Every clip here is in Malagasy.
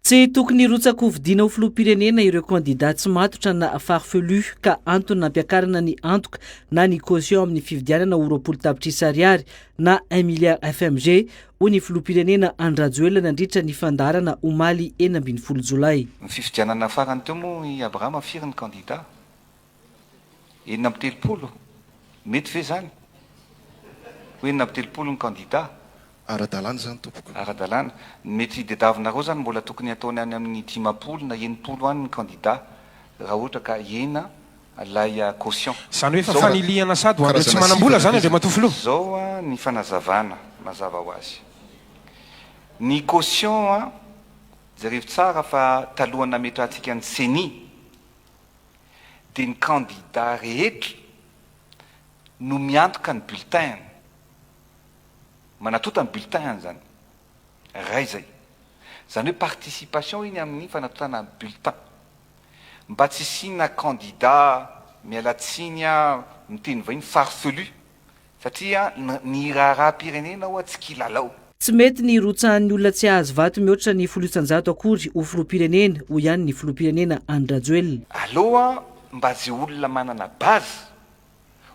Tsy tokony hirotsaka ho vidiana ho filoham-pirenena ireo kandida tsy matotra na farfelu ka antony nampiakarana ny antoka na ny caution amin'ny fividianana ho 20 tapitrisa ariary na 1 milliard FMG ho ny filoham-pirenena Andrajoelina nandritra ny fandarana omaly 12 Jolay. Ny fividianana farany teo moa i Abraham firy ny kandida 70 mety ve zany ho 70 ny kandida ara-dalàna zany tompoko. Ara-dalàna mety dedavinareo zany mbola tokony ataony any amin'ny 10 na 90 any ny kandida raha ohatra ka ena lay caution. Zany hoe fa fanilihana sady ho tsy manambola zany andre matofilo. Zao ny fanazavana mazava ho azy. Ny caution zareo tsara fa talohana metrahantsika ny CENI dia ny kandida rehetra no miantoka ny bulletin. Manatota ny bulletin zany ray zay zany hoe participation iny amin'ny fanatotana ny bulletin mba tsy sina kandida mialatsiny miteny vahiny farfelu satria ny raharam-pirenena hoa tsy kilalao. Tsy mety ny rotsahan'ny olona tsy ahazo vato mihoatra ny 700 akory ho filoham-pirenena ho ihany ny filoham-pirenena Andrajoelina. Aloha mba ze olona manana base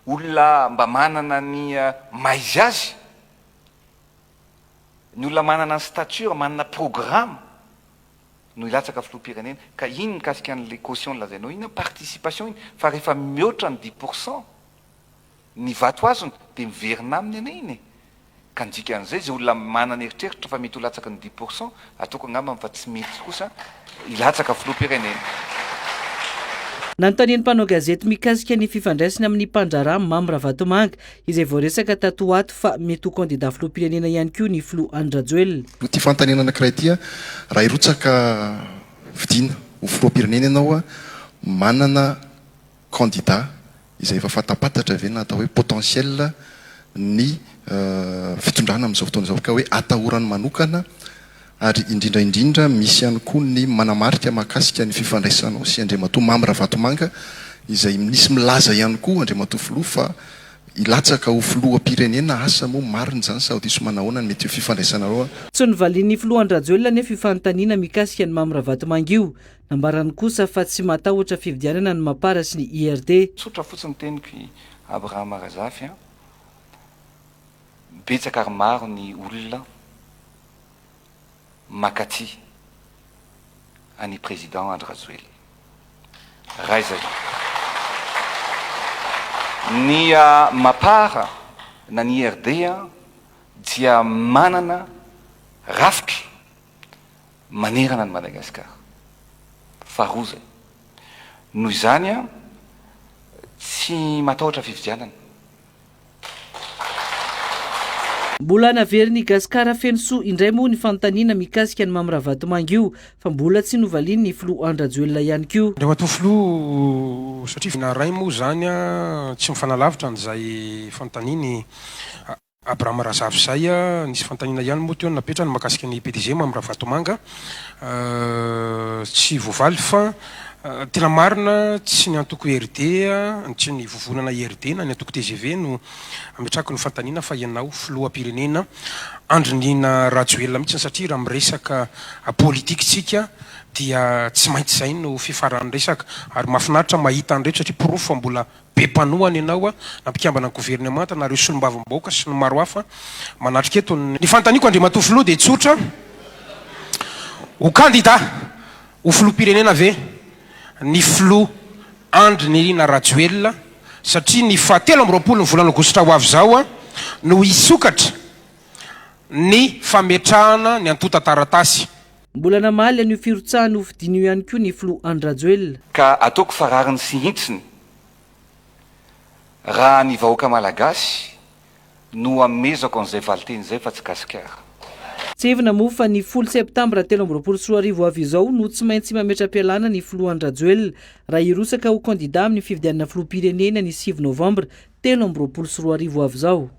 olona mba manana ny maizy azy ny olona manana stature manana programme no ilatsaka filoham-pirenena ka iny mikasika an'le caution lazainao iny participation iny fa rehefa mihoatra ny 10% ny vato azony dia miverina aminy anay iny ka ndika an'izay zay olona manana eritreritra fa mety ho latsaka ny 10% ataoko angamba fa tsy mety kosa ilatsaka filoham-pirenena. Nanontanian'ny mpanao gazety mikasika ny fifandraisana amin'ny mpandraharaha Mamy Ravatomanga izay voaresaka tato ato fa mety ho kandida filoham-pirenena ihany koa ny filoha Andrajoelina. Ty fanontaniana anankiray ity raha hirotsaka vidiana ho filoham-pirenena ianao manana kandida izay efa fatapatatra ve na atao hoe potentiel ny fitondrana amin'izao fotoana izao ka hoe atahorany manokana ary indrindra misy ihany koa ny manamarika mahakasika ny fifandraisanao sy Andriamatoa Mamy Ravatomanga izay nisy milaza ihany koa Andriamatoa filoha fa ilatsaka ho filoham-pirenena asa moa marina zany sady diso manahoana ny mety ho fifandraisanareo. Tsy nivalian'ny filoha Andrajoelina nefa fifanontaniana mikasika ny Mamy Ravatomanga io nambarany kosa fa tsy matahotra fividianana ny Mapara sy ny IRD. Tsotra fotsiny teniko i Abraham Razafy betsaka ary maro ny olona makaty any président Andrajoelina raha izay ny Mapara na ny IRD dia manana rafitra manerana ny Madagasikara faharoa zay noho izany tsy matahotra fividianana. Mbola naveriny Gasikara feno soa indray moa ny fanontaniana mikasika ny Mamy Ravatomanga io fa mbola tsy novaliany ny filoha Andrajoelina ihany koa. Andriamatoa filoha satria na ray moa zany tsy mifanalavitra n'izay fanontaniany Abraham Razafy zay nisy fanontaniana ihany moa teo napetrany mahakasika ny PDG Mamy Ravatomanga tsy voavaly fa tena marina tsy ny antoko IRD tsy ny vovonana IRD na ny antoko TGV no ametrako ny fanontaniana fa ianao filoham-pirenena Andrinina Rajoelina mihitsy satria raha miresaka politika dia tsy maintsy zay no fifaran'ny resaka ary mahafinaritra mahita an'ireo satria porofo fa mbola be mpanohany ianao nampikambana ny gouvernemanta na ireo solombavambaoka sy ny maro hafa manatrika eto ny fanontaniako Andriamatoa filoha dia tsotra ho kandida ho filoham-pirenena ve ny filoha Andrinina Rajoelina satria ny 7 ny volana Aogositra ho avy zao no isokatra ny fametrahana ny antota taratasy. Mbola namaly an'io firotsahana ho fidiny io ihany koa ny filoha Andrajoelina. Ka ataoko farariny sy hitsiny raha ny vahoaka malagasy no amezako an'izay valiteny zay fa tsy Gasikara. Tsevina moa fa ny 10 septambra 2024 avy izao no tsy maintsy mametra-pialana ny filoha Andrajoelina raha hirosaka ho kandida amin'ny fividianana filoham-pirenena ny 6 novambra 2024 avy izao.